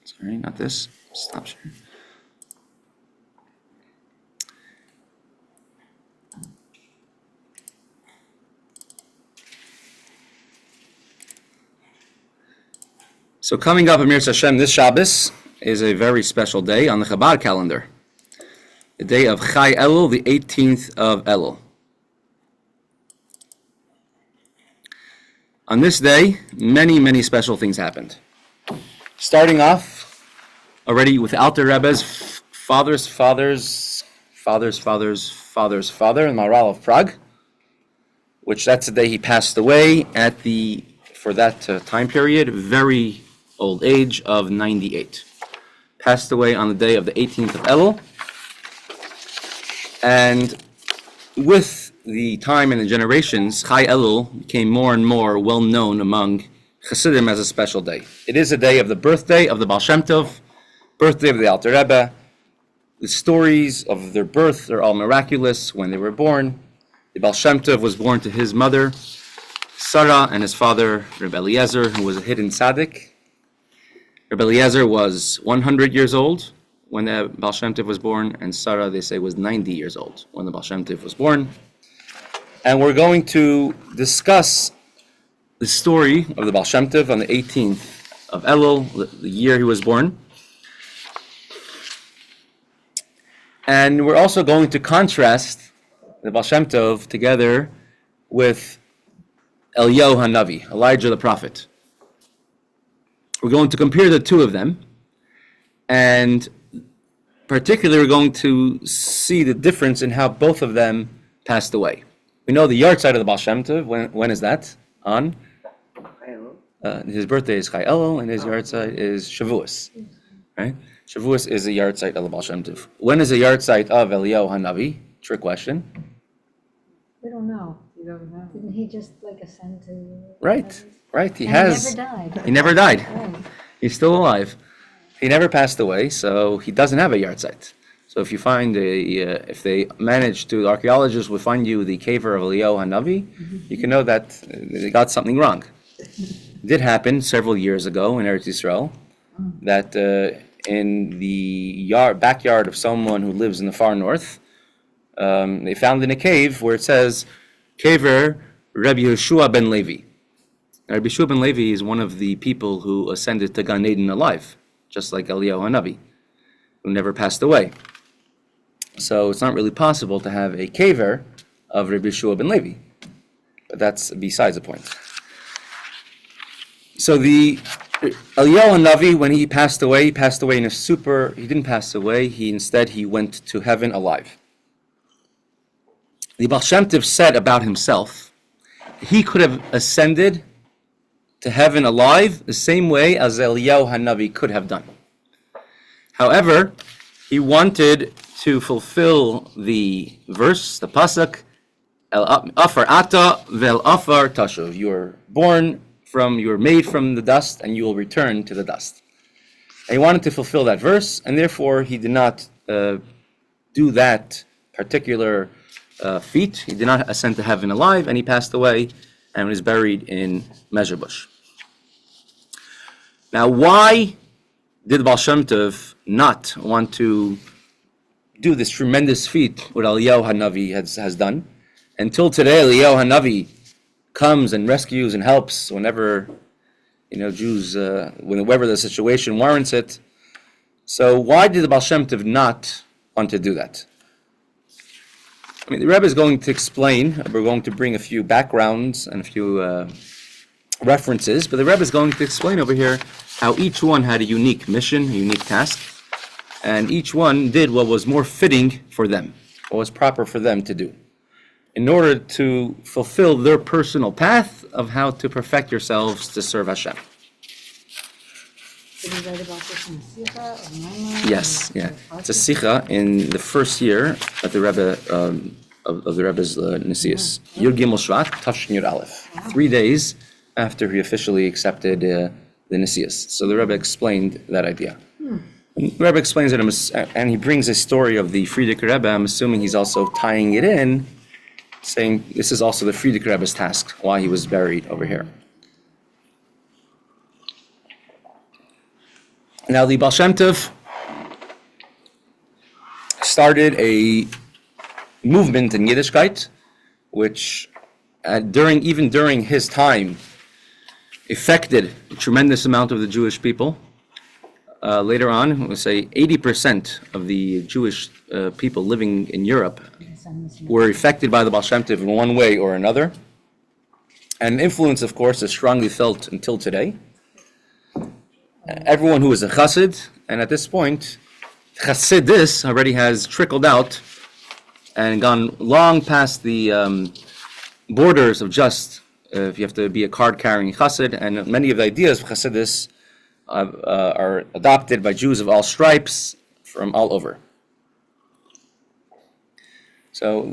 Sorry, not this. Stop sharing. So coming up, Amir Hashem, this Shabbos is a very special day on the Chabad calendar. The day of Chai Elul, the 18th of Elul. On this day, many, many special things happened. Starting off already with Alter Rebbe's father's father, and Maharal of Prague, which that's the day he passed away for that time period, very old age of 98. Passed away on the day of the 18th of Elul. And with the time and the generations, Chai Elul became more and more well known among Chassidim as a special day. It is a day of the birthday of the Baal Shem Tov, birthday of the Alter Rebbe. The stories of their birth are all miraculous when they were born. The Baal Shem Tov was born to his mother, Sarah, and his father, Rebbe Eliezer, who was a hidden tzaddik. Rebbe Eliezer was 100 years old when the Baal Shem Tov was born, and Sarah, they say, was 90 years old when the Baal Shem Tov was born. And we're going to discuss the story of the Baal Shem Tov on the 18th of Elul, the year he was born. And we're also going to contrast the Baal Shem Tov together with Eliyahu Hanavi, Elijah the prophet. We're going to compare the two of them, and particularly we're going to see the difference in how both of them passed away. We know the yard side of the Baal Shem Tov. When is that? On? His birthday is Chai Elul, and his yard side is Shavuos. Right? Shavuos is the yard site of the Baal Shem Tov. When is the yard site of Eliyahu Hanavi? Trick question. We don't know. You don't know. Didn't he just ascend to? Right. He never died. He never died. Right. He's still alive. He never passed away, so he doesn't have a yard site. So if you find if they manage to, the archaeologists will find you the caver of Eliyahu Hanavi, you can know that they got something wrong. It did happen several years ago in Eretz Yisrael that in the backyard of someone who lives in the far north, they found in a cave where it says, Caver Rabbi Yeshua ben Levi. Now, Rabbi Yeshua ben Levi is one of the people who ascended to Gan Eden alive, just like Eliyahu Hanavi, who never passed away. So it's not really possible to have a caver of Rabbi Yeshua ben Levi, but that's besides the point. So the Eliyahu Hanavi, when he passed away in he didn't pass away, he went to heaven alive. The Baal Shem Tov said about himself, he could have ascended to heaven alive the same way as Eliyahu Hanavi could have done. However, he wanted to fulfill the verse, the pasuk, El Afar Ata Vel Afar Tashuv. You are made from the dust, and you will return to the dust. And he wanted to fulfill that verse, and therefore he did not do that particular feat. He did not ascend to heaven alive, and he passed away and was buried in Mezerbush. Now, why did the Baal Shem Tov not want to do this tremendous feat what Eliyahu Hanavi has done? Until today, Eliyahu Hanavi comes and rescues and helps whenever Jews, whenever the situation warrants it. So why did the Baal Shem Tov not want to do that? The Rebbe is going to explain. We're going to bring a few backgrounds and a few references, but the Rebbe is going to explain over here how each one had a unique mission, a unique task, and each one did what was more fitting for them, what was proper for them to do, in order to fulfill their personal path of how to perfect yourselves to serve Hashem. Did he write about this in Sikha or Maimon? Yes, yeah. It's a Sikha in the first year of the Rebbe, of the Rebbe's Nesius. Yud Gimel Shvat, Tafshin Yud Aleph. 3 days after he officially accepted the Nesius. So the Rebbe explained that idea. And the Rebbe explains it, and he brings a story of the Frierdiker Rebbe. I'm assuming he's also tying it in, saying this is also the Frierdiker Rebbe's task, why he was buried over here. Now, the Baal Shem Tov started a movement in Yiddishkeit, which during his time affected a tremendous amount of the Jewish people. Later on, we'll say 80% of the Jewish people living in Europe were affected by the Baal Shem Tov in one way or another. And influence, of course, is strongly felt until today. Everyone who is a chassid, and at this point, chassidus already has trickled out and gone long past the borders of just if you have to be a card-carrying chassid, and many of the ideas of chassidus are adopted by Jews of all stripes from all over. So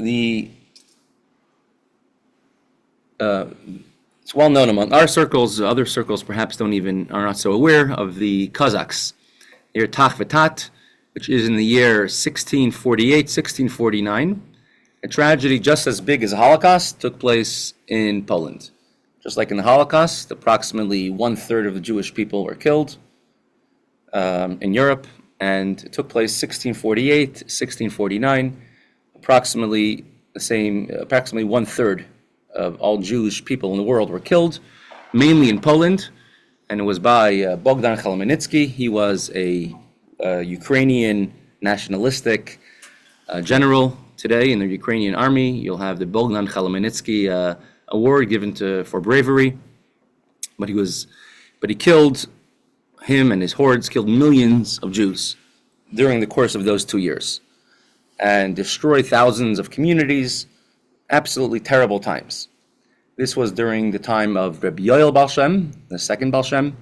it's well known among our circles. Other circles perhaps are not so aware of the Kazakhs. Near Tach V'Tat, which is in the year 1648, 1649. A tragedy just as big as the Holocaust took place in Poland. Just like in the Holocaust, approximately 1/3 of the Jewish people were killed in Europe, and it took place 1648, 1649. Approximately 1/3 of all Jewish people in the world were killed, mainly in Poland, and it was by Bogdan Khmelnytsky. He was a Ukrainian nationalistic general. Today in the Ukrainian army, you'll have the Bogdan Khmelnytsky award given for bravery. But he killed, him and his hordes killed millions of Jews during the course of those 2 years, and destroyed thousands of communities. Absolutely terrible times. This was during the time of Rabbi Yoel Baal Shem, the second Baal Shem.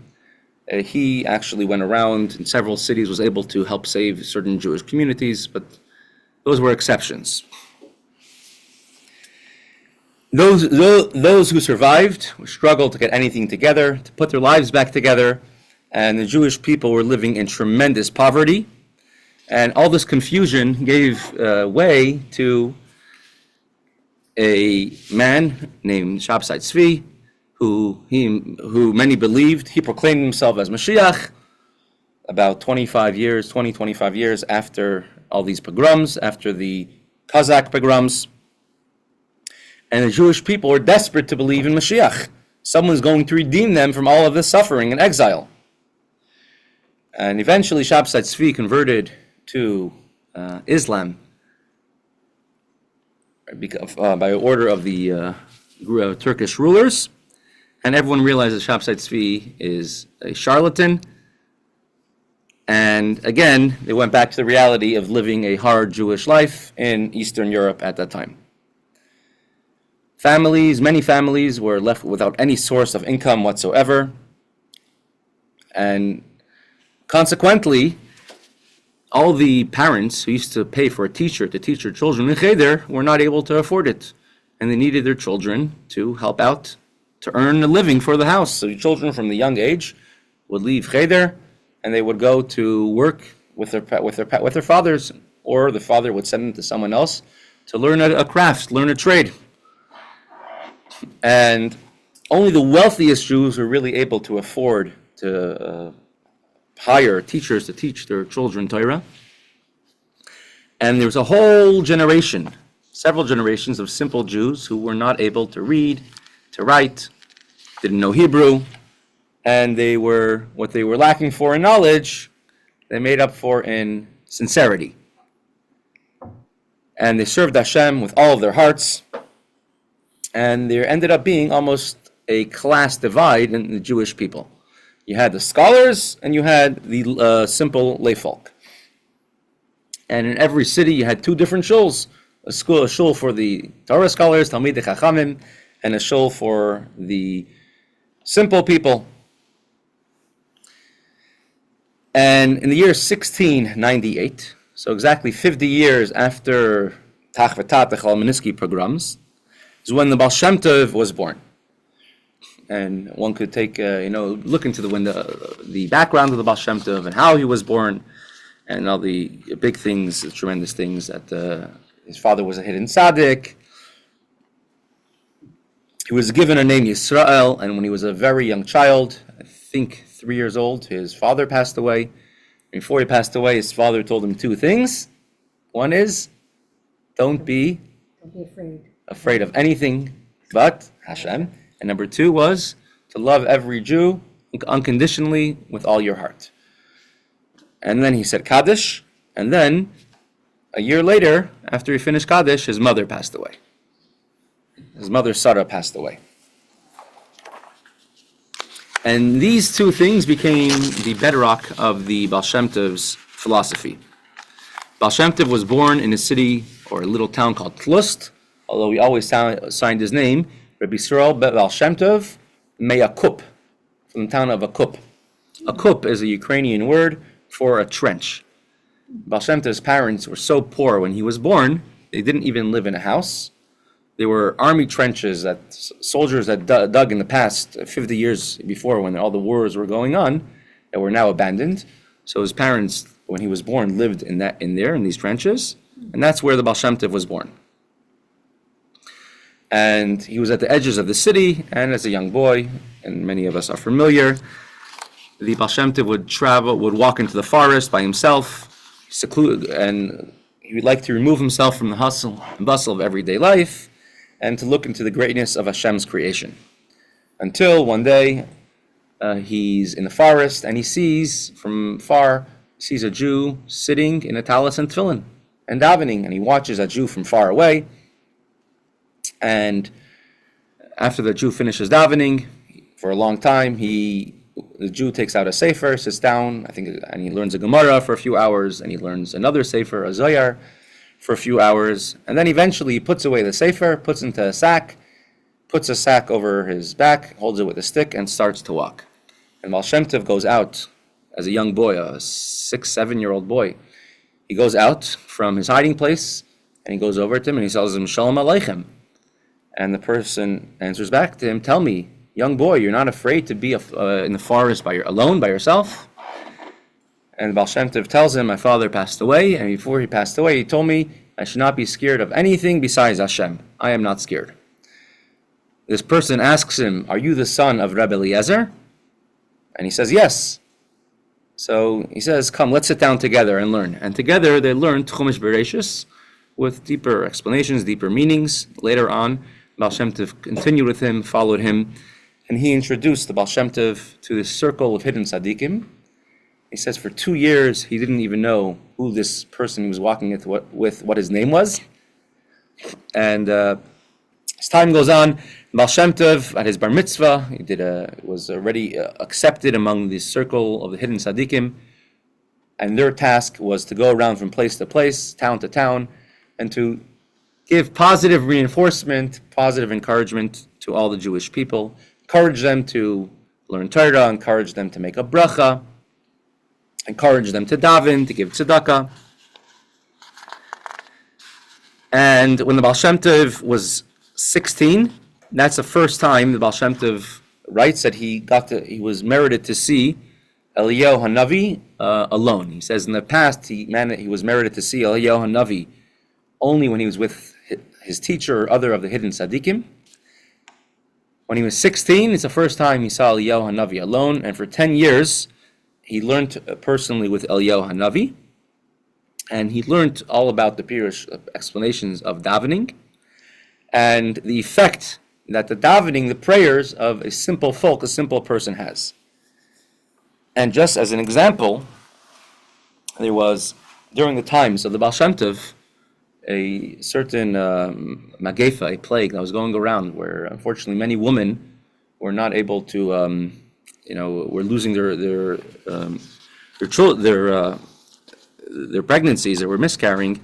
He actually went around in several cities, was able to help save certain Jewish communities, but those were exceptions. Those who survived struggled to get anything together, to put their lives back together, and the Jewish people were living in tremendous poverty. And all this confusion gave way to a man named Hatzvi-Bais, who many believed, he proclaimed himself as Mashiach about 25 years after all these pogroms, after the Kazakh pogroms. And the Jewish people were desperate to believe in Mashiach. Someone's going to redeem them from all of this suffering and exile. And eventually Hatzvi-Bais converted to Islam by order of the Turkish rulers, and everyone realized that Hatzvi-Bais is a charlatan. And again, they went back to the reality of living a hard Jewish life in Eastern Europe at that time. Many families were left without any source of income whatsoever, and consequently, all the parents who used to pay for a teacher to teach their children in Cheder were not able to afford it, and they needed their children to help out, to earn a living for the house. So children from the young age would leave Cheder, and they would go to work with their fathers, or the father would send them to someone else to learn a craft, learn a trade. And only the wealthiest Jews were really able to afford to hire teachers to teach their children Torah. And there was a whole generation, several generations of simple Jews who were not able to read, to write, didn't know Hebrew, and what they were lacking for in knowledge, they made up for in sincerity. And they served Hashem with all of their hearts, and there ended up being almost a class divide in the Jewish people. You had the scholars, and you had the simple layfolk. And in every city, you had two different shuls: a shul for the Torah scholars, Talmidei Chachamim, and a shul for the simple people. And in the year 1698, so exactly 50 years after Tach V'Tat, the Khmelnytsky pogroms, is when the Baal Shem Tov was born. And one could take, look into the background of the Baal Shem Tov and how he was born, and all the big things, the tremendous things that his father was a hidden tzaddik. He was given a name Yisrael, and when he was a very young child, I think 3 years old, his father passed away. Before he passed away, his father told him two things. One is, don't be Don't be afraid. afraid of anything but Hashem. And number two was to love every Jew unconditionally with all your heart. And then he said Kaddish, and then a year later, after he finished Kaddish, his mother passed away. His mother Sarah passed away. And these two things became the bedrock of the Baal Shem Tov's philosophy. Baal Shem Tov was born in a city or a little town called Tlust, although we always signed his name, Rabbi Yisrael Baal Shem Tov Me'akup, from the town of Akup. Akup is a Ukrainian word for a trench. Baal Shem Tov's parents were so poor when he was born, they didn't even live in a house. They were army trenches that soldiers had dug in the past 50 years before when all the wars were going on that were now abandoned. So his parents, when he was born, lived in these trenches, and that's where the Baal Shem Tov was born. And he was at the edges of the city, and as a young boy, and many of us are familiar, the Baal Shem Tov would walk into the forest by himself, secluded, and he would like to remove himself from the hustle and bustle of everyday life, and to look into the greatness of Hashem's creation. Until one day, he's in the forest, and he sees a Jew sitting in a talis and tefillin, and davening, and he watches that Jew from far away. And after the Jew finishes davening, for a long time, the Jew takes out a sefer, sits down, and he learns a Gemara for a few hours, and he learns another sefer, a Zohar, for a few hours, and then eventually he puts away the sefer, puts into a sack, puts a sack over his back, holds it with a stick, and starts to walk. And Baal Shem Tov goes out as a young boy, a 6-7-year-old boy. He goes out from his hiding place, and he goes over to him, and he tells him, Shalom Aleichem. And the person answers back to him, tell me, young boy, you're not afraid to be in the forest alone by yourself? And Baal Shem Tov tells him, my father passed away, and before he passed away, he told me I should not be scared of anything besides Hashem. I am not scared. This person asks him, are you the son of Rebbe Eliezer? And he says, yes. So he says, come, let's sit down together and learn. And together they learned Chumash Bereshis with deeper explanations, deeper meanings. Later on, Baal Shem Tov continued with him, followed him, and he introduced the Baal Shem Tov to this circle of hidden tzaddikim. He says for 2 years, he didn't even know who this person he was walking with, what his name was. And as time goes on, Baal Shem Tov, at his bar mitzvah, was already accepted among the circle of the hidden tzaddikim. And their task was to go around from place to place, town to town, and to give positive reinforcement, positive encouragement to all the Jewish people, encourage them to learn Torah, encourage them to make a bracha, encourage them to daven, to give tzedakah. And when the Baal Shem Tov was 16, that's the first time the Baal Shem Tov writes that he was merited to see Eliyahu Hanavi alone. He says in the past he was merited to see Eliyahu Hanavi only when he was with his teacher or other of the hidden tzaddikim. When he was 16, it's the first time he saw Eliyahu Hanavi alone, and for 10 years he learned personally with Eliyahu Hanavi, and he learned all about the Pirush explanations of davening and the effect that the davening, the prayers of a simple folk, a simple person has. And just as an example, there was, during the times of the Baal Shem Tov, a certain magefa, a plague that was going around where unfortunately many women were not able to were losing their pregnancies, they were miscarrying,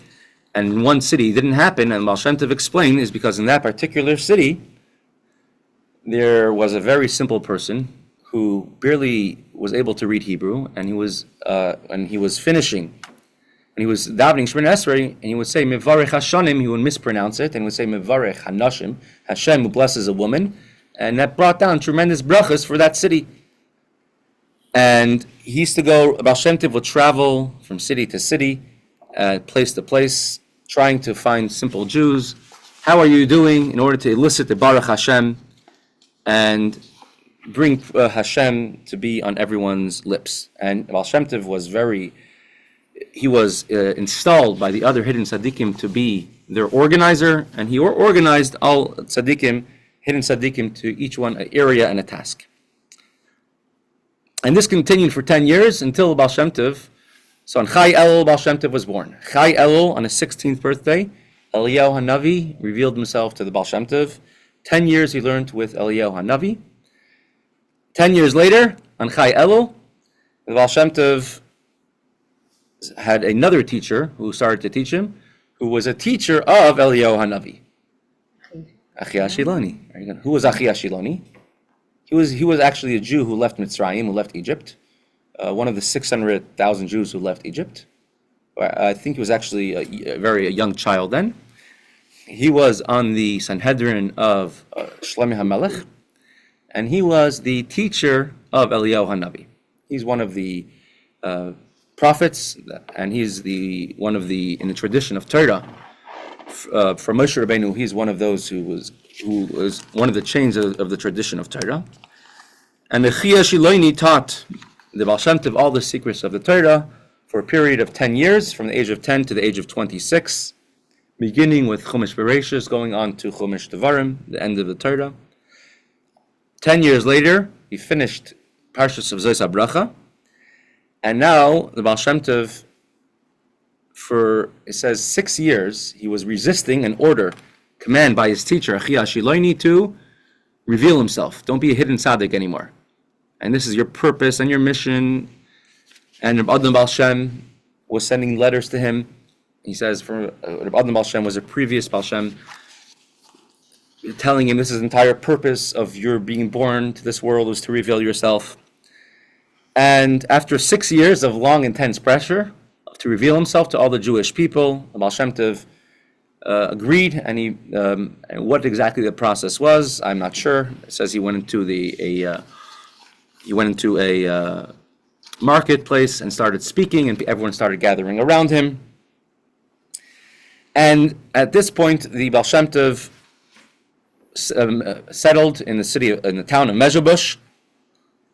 and in one city it didn't happen, and Baal Shem Tov explained is because in that particular city there was a very simple person who barely was able to read Hebrew, and he was finishing, and he was davening Shemini Esrei, and he would say Mevarech Hashanim, he would mispronounce it, and would say Mevarech Hanashim, Hashem who blesses a woman, and that brought down tremendous brachas for that city. And he used to go, Baal Shem Tov would travel from city to city, place to place, trying to find simple Jews. How are you doing? In order to elicit the Baruch Hashem. And bring Hashem to be on everyone's lips. And Baal Shem Tov was installed by the other hidden tzaddikim to be their organizer, and he organized all tzaddikim, hidden tzaddikim, to each one an area and a task. And this continued for 10 years until Baal Shem Tov. So on Chai Elul, Baal Shem Tov was born. Chai Elul, on his 16th birthday, Eliyahu Hanavi revealed himself to the Baal Shem Tov. 10 years he learned with Eliyahu Hanavi. 10 years later, on Chai Elul, the Baal Shem Tov had another teacher who started to teach him, who was a teacher of Eliyahu Hanavi. Achia Shiloni. Who was Achia Shiloni? He was actually a Jew who left Mitzrayim, who left Egypt. One of the 600,000 Jews who left Egypt. I think he was actually a young child then. He was on the Sanhedrin of Shlomi HaMelech, and he was the teacher of Eliyahu Hanavi. He's one of the prophets, and he's in the tradition of Torah. From Moshe Rabbeinu, he's one of those who was one of the chains of the tradition of Torah. And the Achia Shiloni taught the Baal Shem Tov all the secrets of the Torah for a period of 10 years, from the age of 10 to the age of 26, beginning with Chumash Bereshis, going on to Chumash Devarim, the end of the Torah. 10 years later, he finished Parshas of Zos HaBracha, and now the Baal Shem Tov, for, it says, 6 years, he was resisting an order, command by his teacher, Achia Shiloni, to reveal himself. Don't be a hidden tzaddik anymore. And this is your purpose and your mission. And Reb Adon Baal Shem was sending letters to him. He says, Reb Adon Baal Shem was a previous Baal Shem, telling him this is the entire purpose of your being born to this world was to reveal yourself. And after 6 years of long, intense pressure to reveal himself to all the Jewish people, the Baal Shem Tov agreed, and and what exactly the process was, I'm not sure. It says he went into a marketplace and started speaking, and everyone started gathering around him. And at this point, the Baal Shem Tov settled in the town of Mezhebush,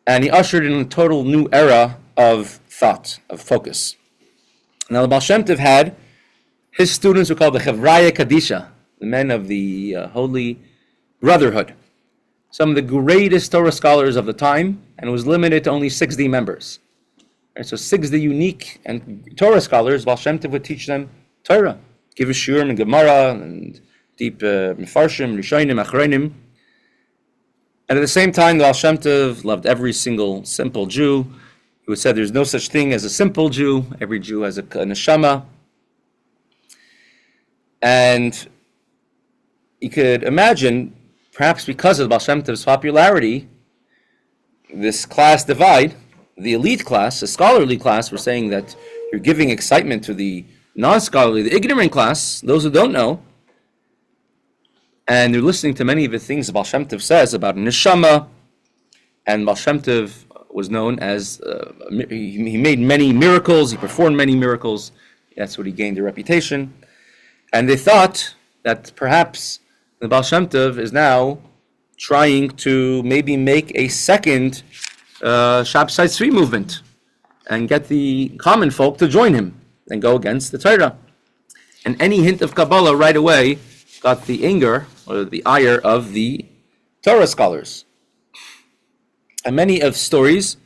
and he ushered in a total new era of thought, of focus. Now, the Baal Shem Tov had his students were called the Chevraya Kadisha, the men of the Holy Brotherhood, some of the greatest Torah scholars of the time, and it was limited to only 60 members. And so 60 unique and Torah scholars, Baal Shem Tov would teach them Torah, give a Shiur and Gemara and deep Mefarshim, Rishonim, Achronim. And at the same time, the Baal Shem Tov loved every single simple Jew. He would say there's no such thing as a simple Jew. Every Jew has a neshama. And you could imagine, perhaps because of Baal Shem Tov's popularity, this class divide, the elite class, the scholarly class, were saying that you're giving excitement to the non-scholarly, the ignorant class, those who don't know, and they're listening to many of the things Baal Shem Tov says about neshama, and Baal Shem Tov was known as, he made many miracles, he performed many miracles, that's what he gained a reputation. And they thought that perhaps the Baal Shem Tov is now trying to maybe make a second Shabtai Tzvi movement and get the common folk to join him and go against the Torah. And any hint of Kabbalah right away got the anger or the ire of the Torah scholars. And many of stories,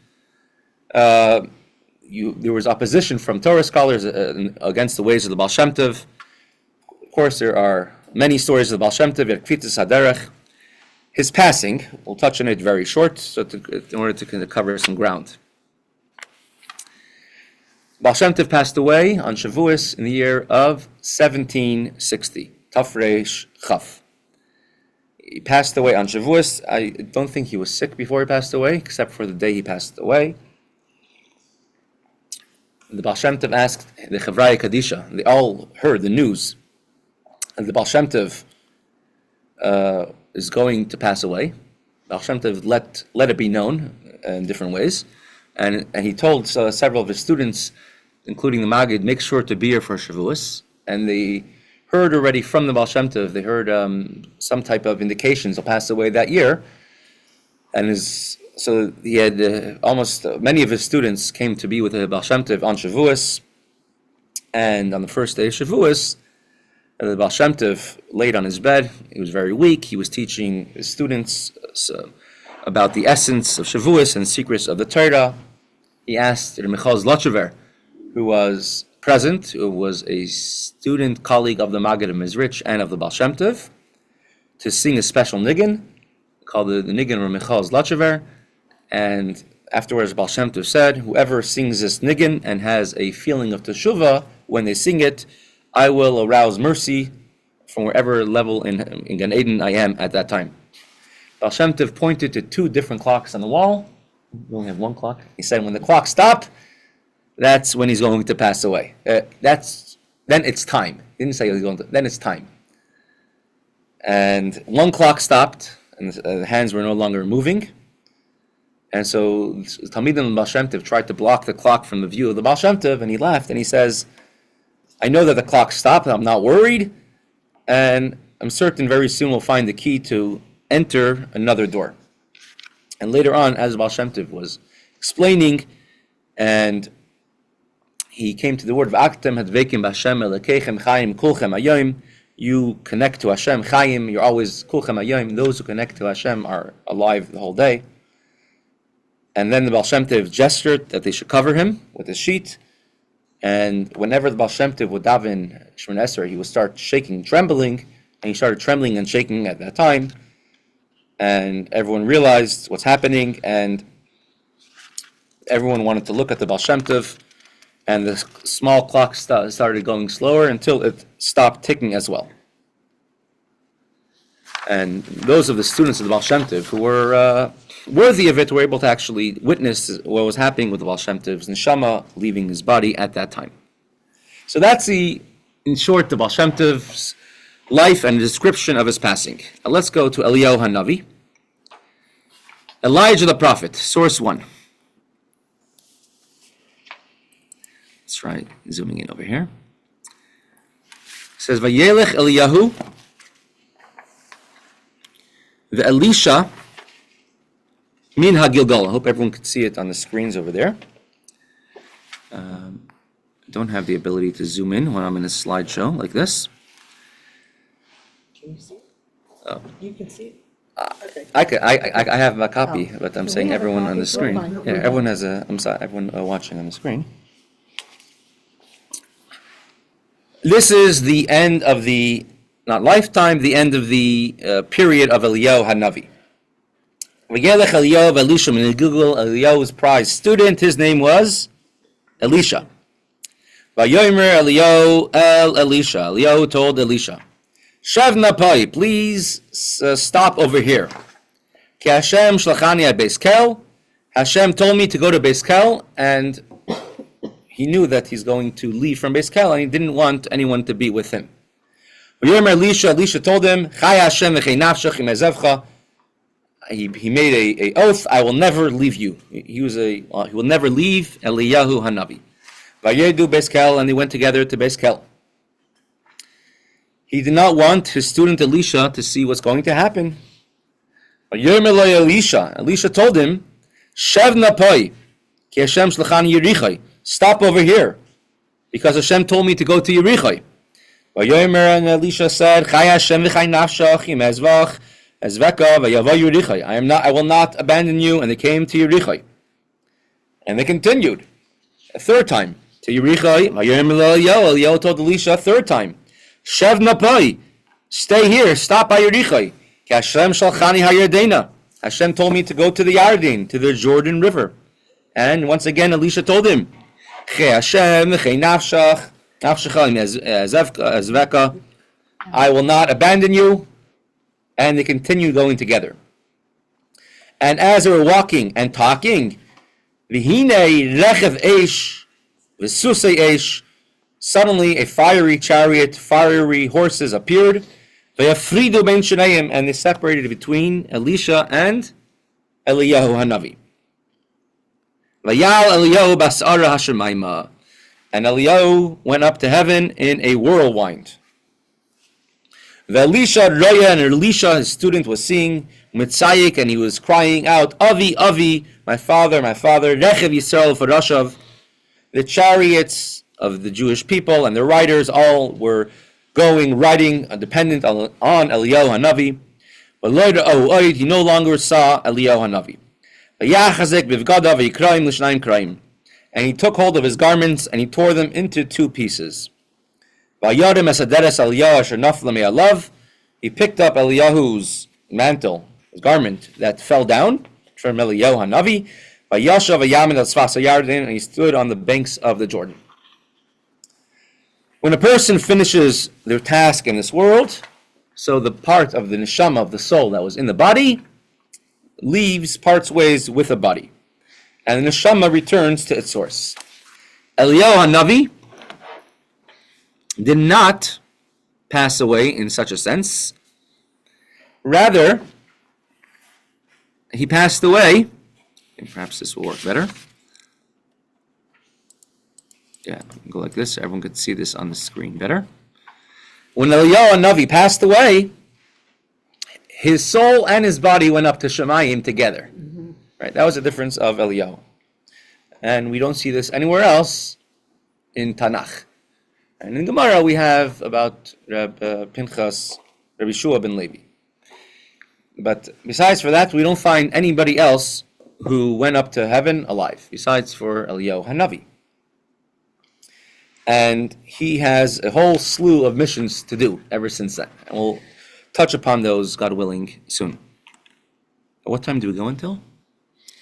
there was opposition from Torah scholars against the ways of the Baal Shem Tov. Of course, there are many stories of the Baal Shem Tov, Kvitzas Haderech. His passing, we'll touch on it very short, in order to cover some ground. Baal Shem Tov passed away on Shavuos in the year of 1760, Tafresh Chaf. He passed away on Shavuos. I don't think he was sick before he passed away, except for the day he passed away. The Baal Shem Tov asked the Chevraya Kadisha, they all heard the news, and the Baal Shem Tov is going to pass away. Baal Shem Tov let it be known in different ways, and he told several of his students, including the Maggid, make sure to be here for Shavuos. And they heard already from the Baal Shem Tov, they heard some type of indications he'll pass away that year. And so he had almost many of his students came to be with the Baal Shem Tov on Shavuos. And on the first day of Shavuos, the Baal Shem Tov laid on his bed. He was very weak. He was teaching his students about the essence of Shavuos and secrets of the Torah. He asked Michal Zlochever, who was present, who was a student colleague of the Maggid of Mizrich and of the Baal Shem Tov, to sing a special niggin called the niggin of Michal Zlochever. And afterwards, Baal Shem Tov said, whoever sings this niggin and has a feeling of teshuvah when they sing it, I will arouse mercy from wherever level in Gan Eden I am at that time. Baal Shem Tov pointed to two different clocks on the wall. We only have one clock. He said, when the clocks stop, that's when he's going to pass away. Then it's time. He didn't say he was going to. Then it's time. And one clock stopped, and the hands were no longer moving. And so Talmidim and Baal Shem Tov tried to block the clock from the view of the Baal Shem Tov, and he laughed and he says, I know that the clock stopped, I'm not worried, and I'm certain very soon we'll find the key to enter another door. And later on, as Baal Shem Tov was explaining, and he came to the word V'aktem hadvekim b'Hashem elekeichem Chaim kulchem hayom. You connect to Hashem, Chaim, you're always kulchem hayom. Those who connect to Hashem are alive the whole day. And then the Baal Shem Tov gestured that they should cover him with a sheet. And whenever the Baal Shem Tov would daven Shemoneh Esrei, he would start shaking, trembling, and he started trembling and shaking at that time. And everyone realized what's happening, and everyone wanted to look at the Baal Shem Tov, and the small clock started going slower until it stopped ticking as well. And those of the students of the Baal Shem Tov who were worthy of it were able to actually witness what was happening with the Baal Shem Tov's neshama leaving his body at that time. So that's in short, the Baal Shem Tov's life and a description of his passing. Now let's go to Eliyahu Hanavi. Elijah the prophet, source 1. Let's try zooming in over here. It says, Vayelech Eliyahu ve'Elisha min ha-Gilgal. I hope everyone can see it on the screens over there. I don't have the ability to zoom in when I'm in a slideshow like this. Can you see it? Oh. You can see it? Okay. I have a copy, but I'm Do saying we have a everyone on copy? the screen. We're fine. Yeah, everyone has everyone watching on the screen. This is the end of the, not lifetime, the end of the period of Eliyahu Hanavi. V'yelech Eliyahu v'Elisha min Gilgal. Eliyahu's prized student, his name was Elisha. Vayomer Eliyahu el Elisha. Eliyahu told Elisha, Shavna pai, please stop over here. Ki Hashem shlachani at Beis Kel. Hashem told me to go to Beis Kel, and he knew that he's going to leave from Beis Kel, and he didn't want anyone to be with him. Elisha told him, Chai Hashem v'chei nafshach im ezevcha. He made a oath, I will never leave you. He will never leave Eliyahu Hanavi. Vayedu Beis Kel, and they went together to Beis Kel. He did not want his student Elisha to see what's going to happen. Elisha told him, Shevna pai, ki Hashem shlachani Yerichai. Stop over here, because Hashem told me to go to Yerichai. And Elisha said, Chai Hashem v'chai nafshach im ezvach ezveka v'yavo Yerichai. I will not abandon you. And they came to Yerichai. And they continued a third time to Yerichai. Eliyahu told Elisha a third time, Shevna pai, stay here, stop by Yerichai. Ki Hashem shalchani hayardena. Hashem told me to go to the Yarden, to the Jordan River. And once again, Elisha told him, Hashem nafshach ezveka. I will not abandon you. And they continued going together. And as they were walking and talking, v'hine lechev eish v'susei eish. Suddenly a fiery chariot, fiery horses appeared. V'yafridu ben shenayim, and they separated between Elisha and Eliyahu Hanavi. V'yal Eliyahu bas'ara hashemayma, and Eliyahu went up to heaven in a whirlwind. V'Elisha Raya, and Elisha, his student, was seeing Mitzayik, and he was crying out, Avi, Avi, my father, Rechev Yisrael Farashav. The chariots of the Jewish people and the riders all were riding, dependent on Eliyahu Hanavi. But later, he no longer saw Eliyahu Hanavi. And he took hold of his garments and he tore them into two pieces. He picked up Eliyahu's mantle, his garment that fell down from Eliyahu Hanavi, and he stood on the banks of the Jordan. When a person finishes their task in this world, so the part of the neshama, of the soul that was in the body, parts ways with the body. And the neshama returns to its source. Eliyahu Hanavi did not pass away in such a sense. Rather, he passed away, and perhaps this will work better. Yeah, go like this so everyone could see this on the screen better. When Eliyahu Hanavi passed away, his soul and his body went up to Shemayim together. Mm-hmm. Right, that was the difference of Eliyahu. And we don't see this anywhere else in Tanakh. And in Gemara we have about Pinchas, Rabbi Shua ben Levi. But besides for that, we don't find anybody else who went up to heaven alive, besides for Eliyahu Hanavi. And he has a whole slew of missions to do ever since then. And we'll touch upon those, God willing, soon. What time do we go until?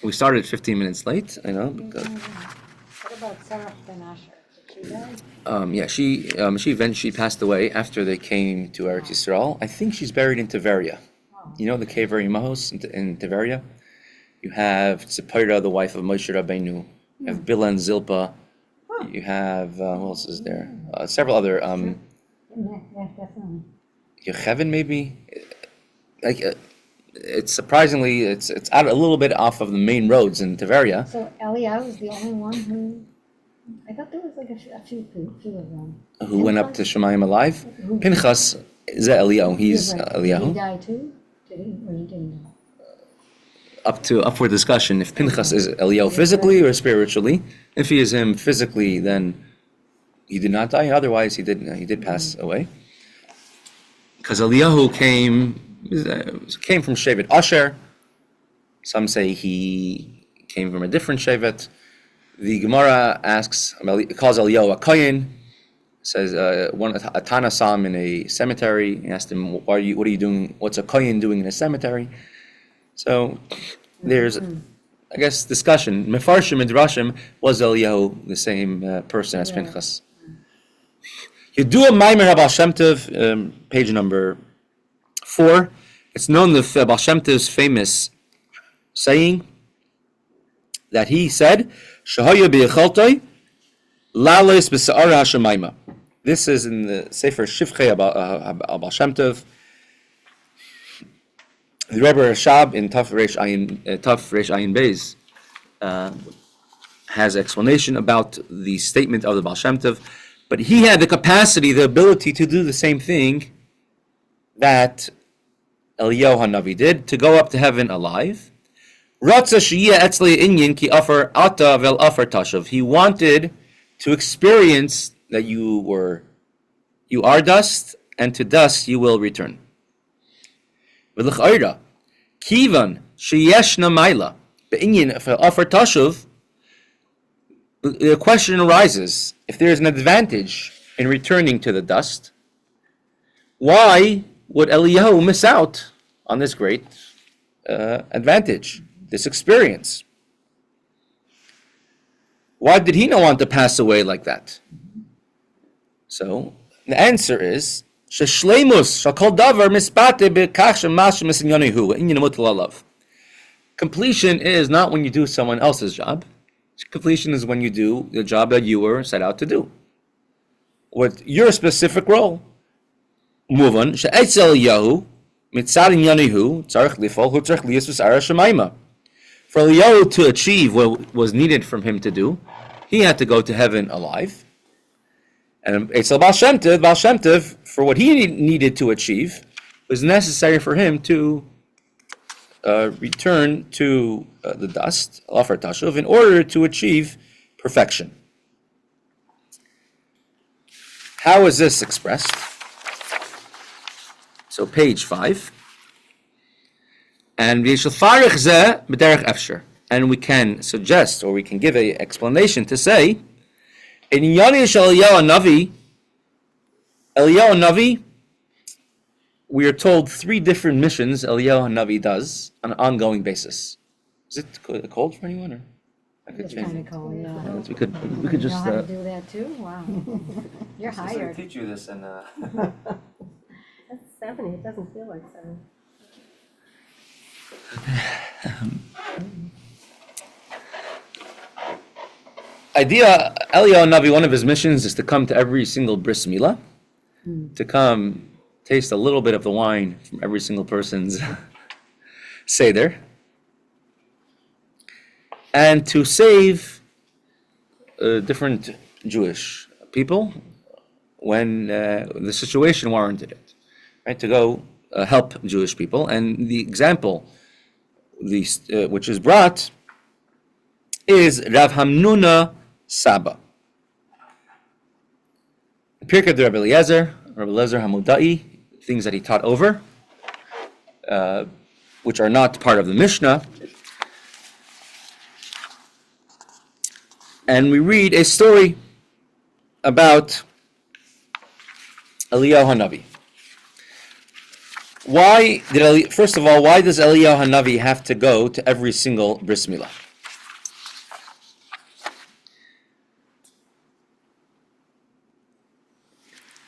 We started 15 minutes late, I know. Because, What about Sarah ben Asher? Did she die? she passed away after they came to Eretz Yisrael. I think she's buried in Tiberia. Oh. You know the cave Mahos in Tiberia? You have Tzipora, the wife of Moshe Rabbeinu. You have Bila and Zilpa. You have, who else is there? Several other, Yeah, definitely. Yocheved maybe? It's surprisingly, it's out a little bit off of the main roads in Tiberia. So Eliyahu was the only one who, I thought there was like a few of them. Who went up to Shemayim alive? Pinchas is Eliyahu. He's Right. Eliyahu. Did he die too? Did he? Or he didn't die? Up for discussion if Pinchas is Eliyahu physically or spiritually. If he is him physically, then he did not die. Otherwise, he did pass away. Because Eliyahu came from Shevet Asher. Some say he came from a different Shevet. The Gemara calls Eliyahu a Kohen. Says a Tana saw him in a cemetery. He asked him, "What are you doing? What's a Kohen doing in a cemetery?" So there's, I guess, discussion. Mefarshim and Drashim, was Eliyahu the same person as Pinchas? Yedua Maimer Baal Shem Tov, page number 4. It's known that Baal Shem Tov's famous saying that he said, "Shahaya b'yechaltoi, la'les b'sa'ara hashemayma." This is in the Sefer Shivchei Baal Shem Tov. The Rebbe Rashab in Taf Reish Ayin Beis has explanation about the statement of the Baal Shem Tov, but he had the capacity, the ability to do the same thing that Eliyahu Hanavi did, to go up to heaven alive. Ratza sheyeh etzli inyan ki afar ata vel afar tashav. He wanted to experience that you are dust, and to dust you will return. Kivan sheyeshna maila beinyan afar tashuv. The question arises: if there is an advantage in returning to the dust, why would Eliyahu miss out on this great advantage, this experience? Why did he not want to pass away like that? So the answer is, completion is not when you do someone else's job. Completion is when you do the job that you were set out to do, with your specific role. Move on. For Eliyahu to achieve what was needed from him to do, he had to go to heaven alive. And Baal Shem Tov, for what he needed to achieve, was necessary for him to return to the dust, Lafar Tashuv, in order to achieve perfection. How is this expressed? So page 5. And and we can suggest, or we can give an explanation to say, in Yanish Eliyahu Hanavi, we are told 3 different missions Eliyahu Hanavi does on an ongoing basis. Is it cold for anyone? Or I could It's change kind it. of cold, yeah. We could You just know how to do that too? Wow. You're hired. teach you this and That's 70, it doesn't feel like 70. idea, Eliyahu Hanavi, one of his missions is to come to every single bris milah, to come taste a little bit of the wine from every single person's seder, and to save different Jewish people when the situation warranted it, right? To go help Jewish people. And the example which is brought is Rav Hamnuna Saba. The Pirkei of Rabbi Eliezer Hamudai, things that he taught over, which are not part of the Mishnah. And we read a story about Eliyahu Hanavi. First of all, why does Eliyahu Hanavi have to go to every single bris milah?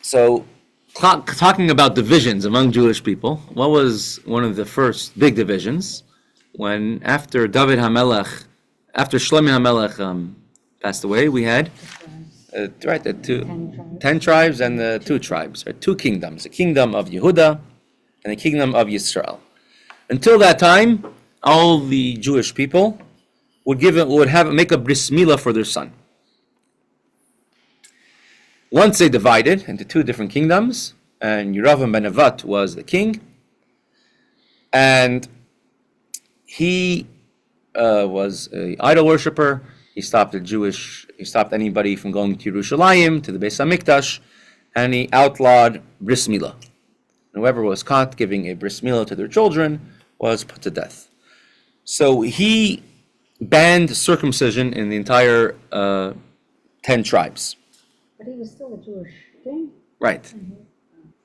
So, talking about divisions among Jewish people, what was one of the first big divisions when after Shlomo HaMelech passed away, we had the 10 tribes and the 2 tribes, right? 2 kingdoms, the kingdom of Yehuda and the kingdom of Yisrael. Until that time, all the Jewish people would make a bris milah for their son. Once they divided into 2 different kingdoms, and Yeravam ben Nevat was the king, and he was an idol worshiper. He stopped anybody from going to Yerushalayim, to the Beis HaMikdash, and he outlawed bris milah. Whoever was caught giving a bris milah to their children was put to death. So he banned circumcision in the entire 10 tribes. But he was still a Jewish king. Right.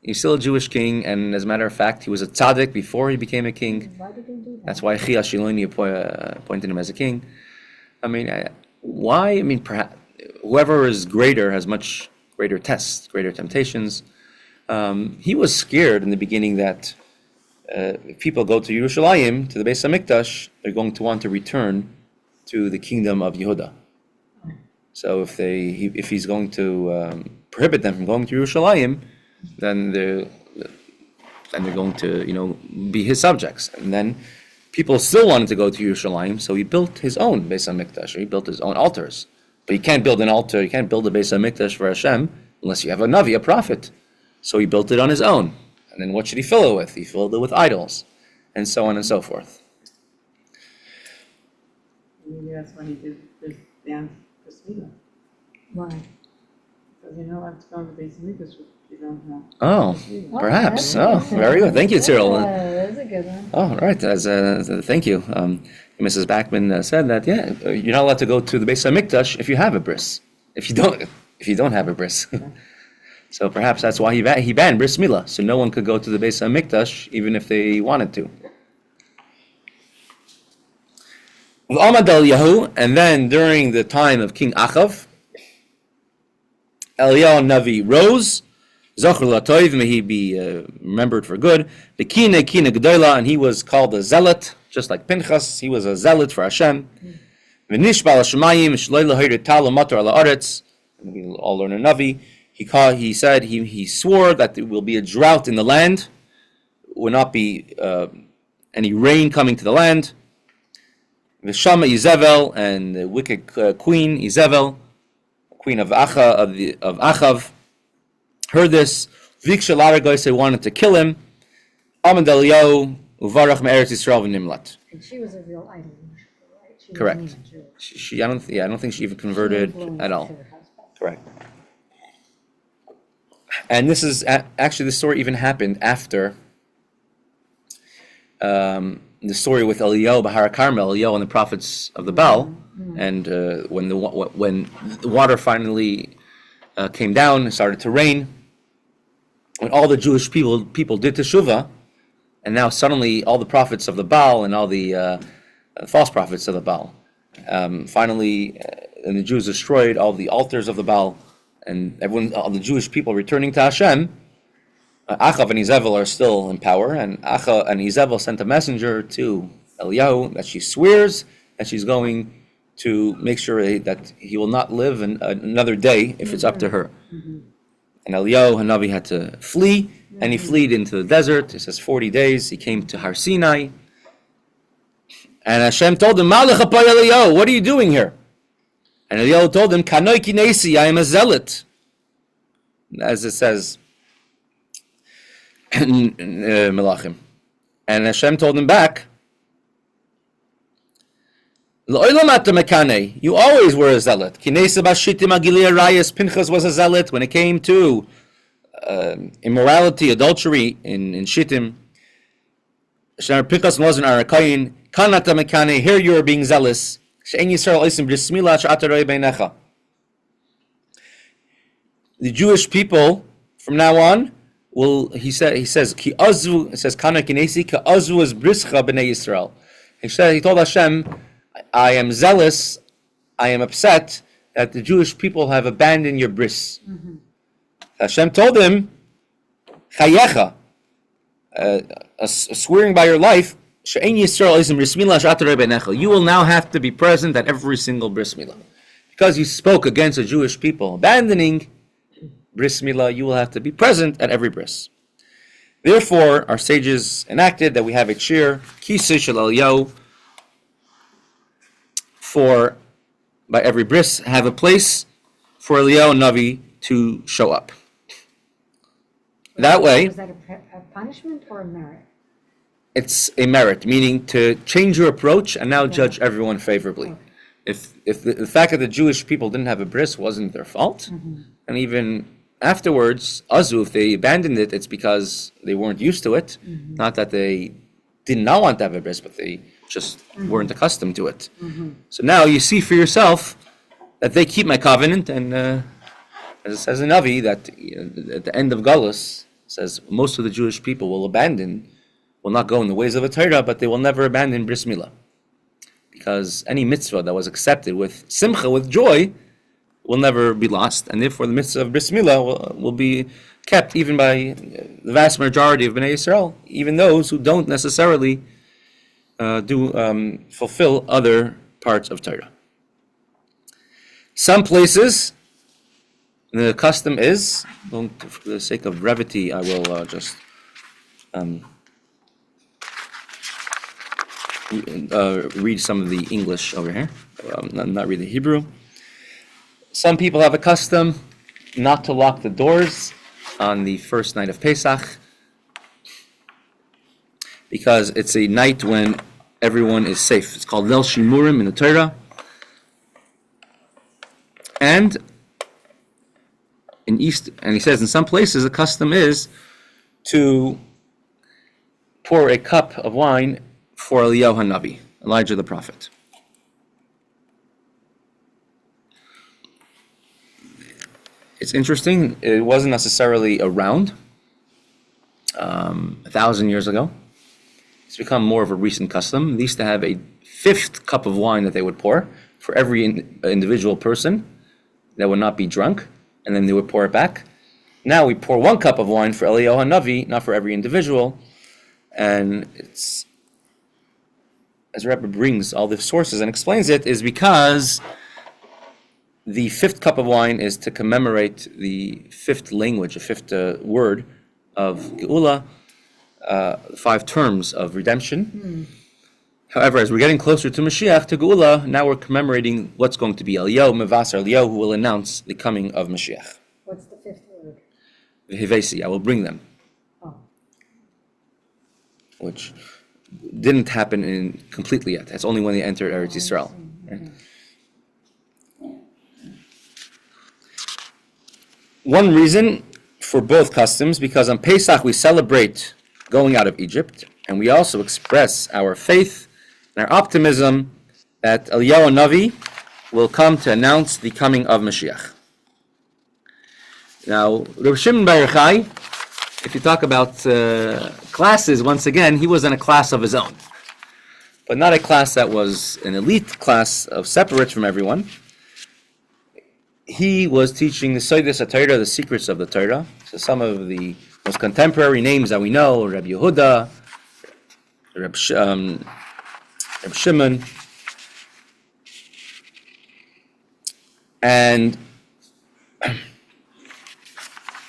He's still a Jewish king, and as a matter of fact, he was a tzaddik before he became a king. Why did he do that? That's why Chia Shiloni appointed him as a king. I mean, why? I mean, perhaps whoever is greater has much greater tests, greater temptations. He was scared in the beginning that if people go to Yerushalayim, to the Beis HaMikdash, they're going to want to return to the kingdom of Yehuda. So if he's going to prohibit them from going to Yerushalayim, then they're going to be his subjects. And then people still wanted to go to Yerushalayim, so he built his own Beis HaMikdash, or he built his own altars. But you can't build an altar, you can't build a Beis HaMikdash for Hashem unless you have a Navi, a prophet. So he built it on his own. And then what should he fill it with? He filled it with idols, and so on and so forth. Maybe that's when he did this ban bris milah. Why? Because you're not allowed to go to the Beis HaMikdash if you don't have Oh, bris milah. perhaps. that's Oh, good. very good. Thank you, Cyril. That's a good one. Oh, right. Thank you. Mrs. Backman said that. Yeah, you're not allowed to go to the Beis HaMikdash if you have a bris. If you don't have a bris. So perhaps that's why he banned bris milah, so no one could go to the Beis HaMikdash even if they wanted to. Amad Eliyahu, and then during the time of King Achav, Eliyahu Navi rose. Zocher Latoiv, may he be remembered for good. The Kina Gedola, and he was called a zealot, just like Pinchas. He was a zealot for Hashem. V'nishbal Hashemayim shloy lahoyre tal u'mator ala aretz. We all learn a Navi. He swore that there will be a drought in the land. Will not be any rain coming to the land. V'shama Yizebel, and the wicked queen Yizebel, queen of Achav, heard this. Viksha Laragoyse wanted to kill him. Amad Eliyahu Uvarach me'eretz Yisrael v'nimlat. And she was a real idol worshiper, right? She Correct. wasn't even Jewish. I don't think she even converted at all. Correct. And this is actually, the story even happened after the story with Eliyahu Bahar Carmel, Eliyahu and the prophets of the Baal, and when the water finally came down and started to rain, when all the Jewish people did teshuvah, and now suddenly all the prophets of the Baal and all the false prophets of the Baal, finally, and the Jews destroyed all the altars of the Baal, and all the Jewish people returning to Hashem. Achav and Izebel are still in power, and Achav and Izebel sent a messenger to Eliyahu that she swears that she's going to make sure that he will not live another day if it's up to her. And Eliyahu Hanavi had to flee, and he fled into the desert. It says 40 days. He came to Har Sinai, and Hashem told him, "Ma lecha pa Eliyahu, what are you doing here?" And Eliyahu told him, "Kanoi kinesi, I am a zealot," as it says in Melachim. And Hashem told him back, "L'olam ata mekane, you always were a zealot. Kinesa bashitim agili arayas, Pinchas was a zealot when it came to immorality, adultery in Shittim. Pinchas wasn't Arakayin. Kanata mekane, here you are being zealous. She'en Yisrael oisim b'smila she'ataroi beinecha." The Jewish people from now on he says ki azvu, it says kana kinesi ka azvu is brischa b'nei Yisrael. He told Hashem, I am zealous, I am upset that the Jewish people have abandoned your bris. Hashem told him, chayecha, swearing by your life, she'en Yisrael ism bris milah she'ataroi beinecha. You will now have to be present at every single bris milah. Because you spoke against the Jewish people abandoning bris milah, you will have to be present at every bris. Therefore, our sages enacted that we have a shiur, kisei shel Eliyahu, for by every bris have a place for Eliyahu Navi to show up. That way, Was that a punishment or a merit? it's a merit, meaning to change your approach and now judge everyone favorably. If the fact that the Jewish people didn't have a bris wasn't their fault, and even afterwards, Azu, if they abandoned it, it's because they weren't used to it, not that they did not want to have a bris, but they just weren't accustomed to it. So now you see for yourself that they keep my covenant, and as it says in Navi, that at the end of Galus, it says most of the Jewish people will not go in the ways of a Torah, but they will never abandon bris milah. Because any mitzvah that was accepted with simcha, with joy, will never be lost, and therefore the mitzvah of bris milah will be kept even by the vast majority of Bnei Yisrael, even those who don't necessarily fulfill other parts of Torah. Some places, the custom is, for the sake of brevity, I will just read some of the English over here, not read the Hebrew. Some people have a custom not to lock the doors on the first night of Pesach because it's a night when everyone is safe. It's called Leil Shimurim in the Torah. And he says in some places the custom is to pour a cup of wine for Eliyahu Hanavi, Elijah the prophet. It's interesting, it wasn't necessarily around 1,000 years ago. It's become more of a recent custom. They used to have a 5th cup of wine that they would pour for every individual person that would not be drunk, and then they would pour it back. Now we pour 1 cup of wine for Eliyahu Hanavi, not for every individual, and it's, as Rebbe brings all the sources and explains it, is because the 5th cup of wine is to commemorate the 5th language, the 5th word of Geula, 5 terms of redemption. However, as we're getting closer to Mashiach, to Geula, now we're commemorating what's going to be Eliyahu Mevasar, Eliyahu who will announce the coming of Mashiach. What's the 5th word? V'hivesi, I will bring them. Oh. Which didn't happen completely yet. That's only when they entered Eretz Yisrael. Right? One reason for both customs, because on Pesach we celebrate going out of Egypt, and we also express our faith and our optimism that Eliyahu Hanavi will come to announce the coming of Mashiach. Now, Reb Shimon Bar Yochai, if you talk about classes, once again, he was in a class of his own, but not a class that was an elite class of separate from everyone. He was teaching the Soides HaTorah, the secrets of the Torah. So some of the most contemporary names that we know, Reb Yehuda, Reb Shimon, and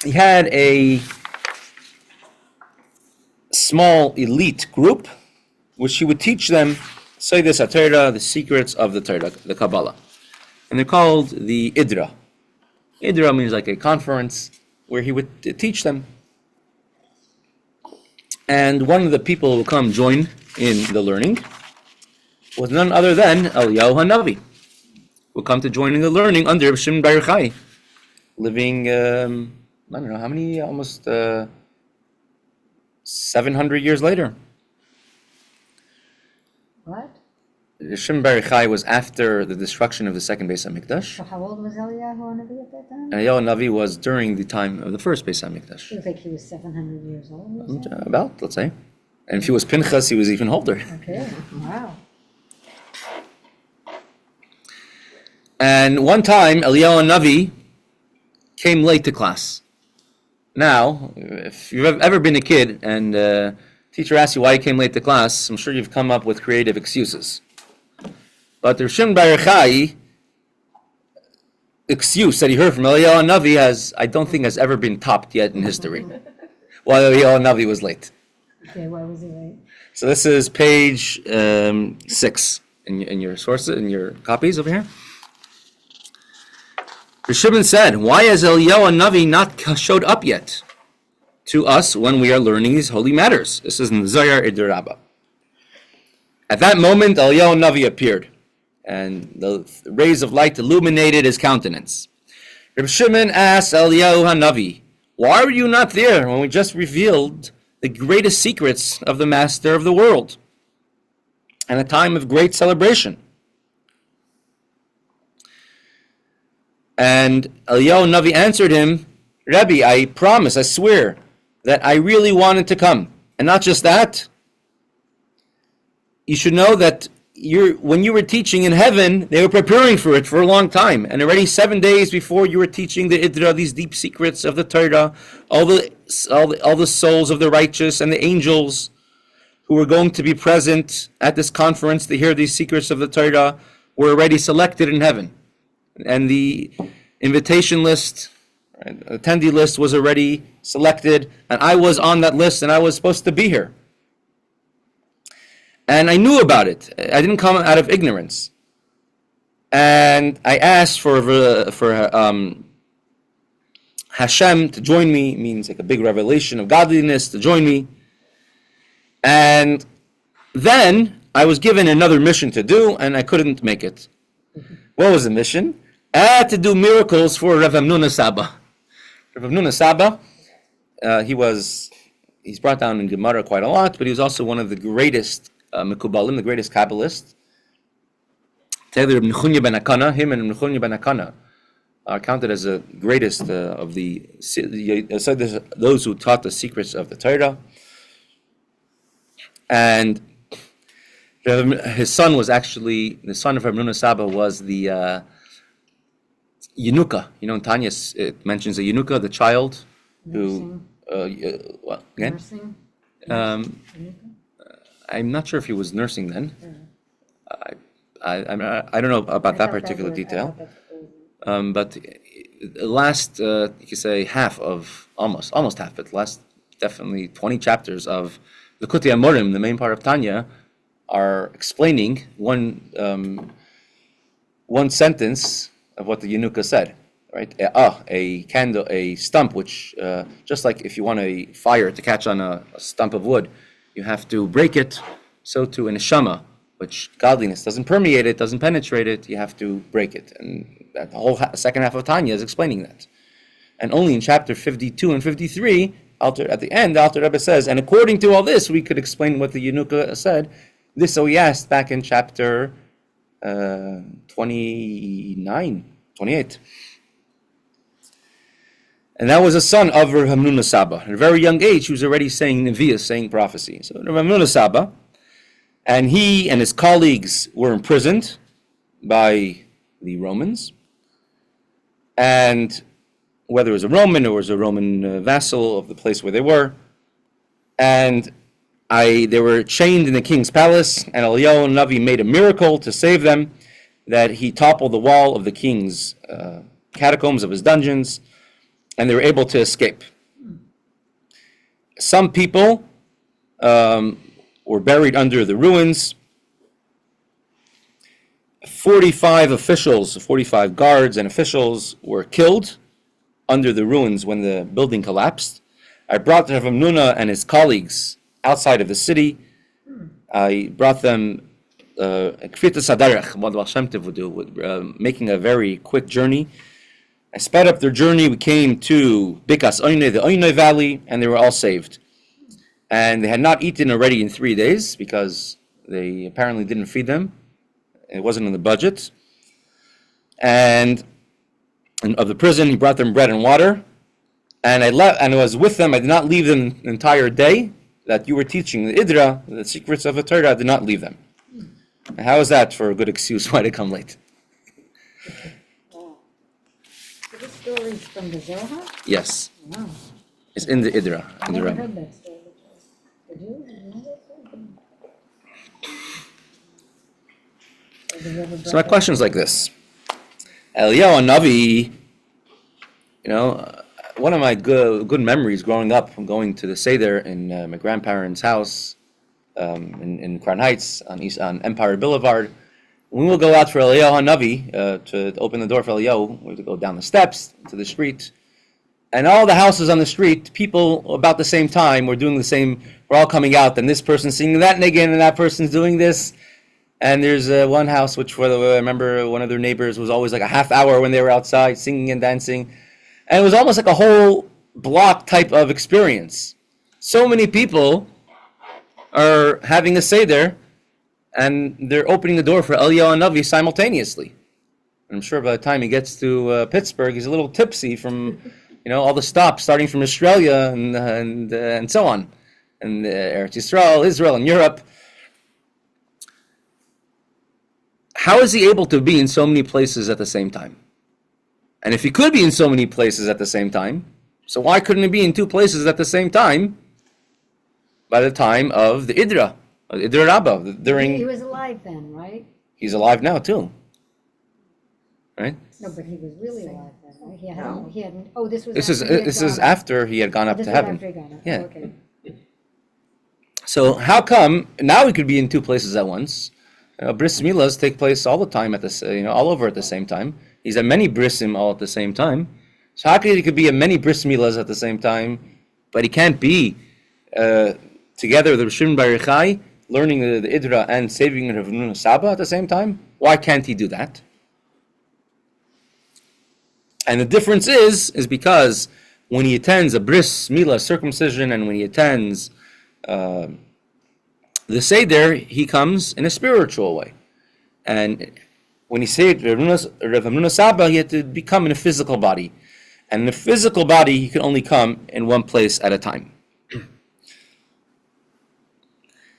he had a small elite group, which he would teach them Soides HaTorah, the secrets of the Torah, the Kabbalah. And they're called the Idra. Idra means like a conference where he would teach them. And one of the people who will come join in the learning was none other than Eliyahu Hanavi, who will come to join in the learning under Reb Shimon Bar Yochai, living, I don't know how many, almost 700 years later. What? Shem Bar Yochai was after the destruction of the second Beis HaMikdash. So how old was Eliyahu Hanavi at that time? Eliyahu Hanavi was during the time of the first Beis HaMikdash. It was like he was 700 years old. You said? About, let's say. And if he was Pinchas, he was even older. Okay, wow. And one time, Eliyahu Hanavi came late to class. Now, if you've ever been a kid and teacher asks you why you came late to class, I'm sure you've come up with creative excuses. But the Shem Bar Yochai excuse that he heard from Eliyahu Hanavi I don't think has ever been topped yet in history. While Eliyahu Hanavi was late. Okay, why was he late? So this is page 6 in your sources, in your copies over here. Shimon said, "Why has Eliyahu Hanavi not showed up yet to us when we are learning these holy matters?" This is in the Zohar Idur Rabbah. At that moment, Eliyahu Hanavi appeared, and the rays of light illuminated his countenance. Reb Shimon asked Eliyahu Hanavi, "Why were you not there when we just revealed the greatest secrets of the Master of the world, and a time of great celebration?" And Eliyahu Hanavi answered him, "Rebbe, I promise, I swear, that I really wanted to come. And not just that, you should know that when you were teaching in heaven, they were preparing for it for a long time. And already 7 days before you were teaching the Idra, these deep secrets of the Torah, all the souls of the righteous and the angels who were going to be present at this conference to hear these secrets of the Torah were already selected in heaven. And the invitation list, right, attendee list was already selected, and I was on that list, and I was supposed to be here. And I knew about it. I didn't come out of ignorance. And I asked for Hashem to join me, means like a big revelation of godliness to join me. And then I was given another mission to do, and I couldn't make it. What was the mission? I had to do miracles for Rav Hamnuna Saba. Rav Hamnuna Saba, he's brought down in Gemara quite a lot, but he was also one of the greatest Mekubalim, the greatest Kabbalists. Taylor Ibn Chunya ben Akana, him and Ibn Chunya ben Akana are counted as the greatest of those who taught the secrets of the Torah. And his son was actually, the son of Rav Hamnuna Saba was the Yenuka. You know, in Tanya it mentions the Yenuka, the child who, what, again? Nursing? I'm not sure if he was nursing then. I don't know about that particular detail. But the last, you could say almost half, but last definitely 20 chapters of the Likutei Amorim, the main part of Tanya, are explaining one sentence of what the Yenuka said, right? A candle, a stump, which just like if you want a fire to catch on a stump of wood, you have to break it so too in a neshama, which godliness doesn't permeate it, doesn't penetrate it, you have to break it. And that the whole second half of Tanya is explaining that. And only in chapter 52 and 53, at the end, the Alter Rebbe says, and according to all this, we could explain what the Yenuka said. This, so he asked back in chapter 28. And that was a son of Rav Hamnuna Saba. At a very young age, he was already saying Nevi'ah, saying prophecy. So Rav Hamnuna Saba, and he and his colleagues were imprisoned by the Romans. And whether it was a Roman or was a Roman vassal of the place where they were, and they were chained in the king's palace, and Eliyahu Hanavi made a miracle to save them, that he toppled the wall of the king's catacombs of his dungeons, and they were able to escape. Some people were buried under the ruins. 45 guards and officials were killed under the ruins when the building collapsed. I brought Rav Hamnuna and his colleagues outside of the city. I brought them kfitas hadarech, what Baal Shem Tov would do, making a very quick journey. I sped up their journey. We came to Bikas Oinei, the Oinei Valley, and they were all saved. And they had not eaten already in 3 days because they apparently didn't feed them. It wasn't in the budget. And of the prison, he brought them bread and water. And I was with them. I did not leave them the entire day that you were teaching the Idra, the secrets of the Torah. I did not leave them. And how is that for a good excuse why to come late? Wow. So this story is from the Zohar? Yes. Wow. It's in the Idra. I In the never Rebbe. heard that story before. Did you? Did you know that story? The Rebbe So my brought question's like this. Eliyahu Hanavi, one of my good memories growing up from going to the Seder in my grandparents' house in Crown Heights on Empire Boulevard. When we would go out for Eliyahu Hanavi to open the door for Eliyahu, we would go down the steps to the street. And all the houses on the street, people about the same time were doing the same, we're all coming out, and this person's singing that niggun, and that person's doing this. And there's one house, which I remember one of their neighbors was always like a half hour when they were outside singing and dancing. And it was almost like a whole block type of experience. So many people are having a Seder, and they're opening the door for Eliyahu Hanavi simultaneously. I'm sure by the time he gets to Pittsburgh, he's a little tipsy from all the stops, starting from Australia and so on, and Eretz Yisrael, Israel, and Europe. How is he able to be in so many places at the same time? And if he could be in so many places at the same time, so why couldn't he be in 2 places at the same time by the time of the Idra Rabbah? He was alive then, right? He's alive now too, right? No, but he was really alive then, right? He hadn't. This is after he had gone up This to was heaven. after he got up. Yeah. Oh, okay. So how come now he could be in 2 places at once? Bris milas take place all the time all over at the same time. He's at many brisim all at the same time. So how could he could be at many bris milas at the same time, but he can't be together with Shimon Bar Yochai, learning the Idra and saving Rav Hamnuna Saba at the same time? Why can't he do that? And the difference is because when he attends a bris milah circumcision and when he attends the Seder, he comes in a spiritual way. And when he said Rav Hamnuna Saba, he had to become in a physical body. And in the physical body, he could only come in one place at a time.